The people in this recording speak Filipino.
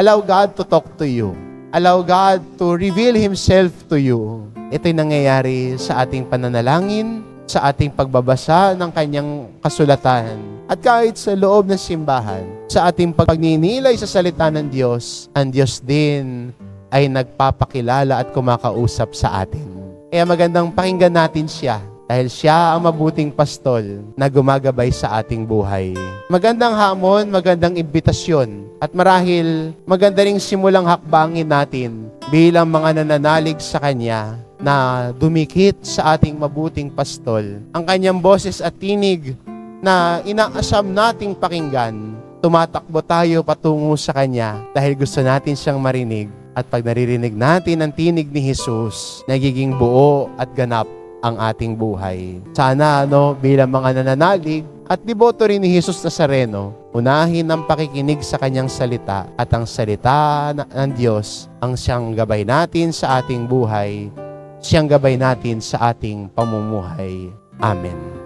Allow God to talk to you. Allow God to reveal Himself to you. Ito'y nangyayari sa ating pananalangin, sa ating pagbabasa ng Kanyang kasulatan. At kahit sa loob ng simbahan, sa ating pagninilay sa salita ng Diyos, ang Diyos din ay nagpapakilala at kumakausap sa atin. Kaya magandang pakinggan natin Siya dahil Siya ang mabuting pastol na gumagabay sa ating buhay. Magandang hamon, magandang imbitasyon at marahil maganda ring simulang hakbangin natin bilang mga nananalig sa Kanya na dumikit sa ating mabuting pastol. Ang Kanyang boses at tinig na inaasam nating pakinggan, tumatakbo tayo patungo sa Kanya dahil gusto natin siyang marinig. At pag naririnig natin ang tinig ni Jesus, nagiging buo at ganap ang ating buhay. Sana bilang mga nananalig at deboto rin ni Jesus Nazareno, unahin ang pakikinig sa Kanyang salita at ang salita ng Diyos ang siyang gabay natin sa ating buhay, siyang gabay natin sa ating pamumuhay. Amen.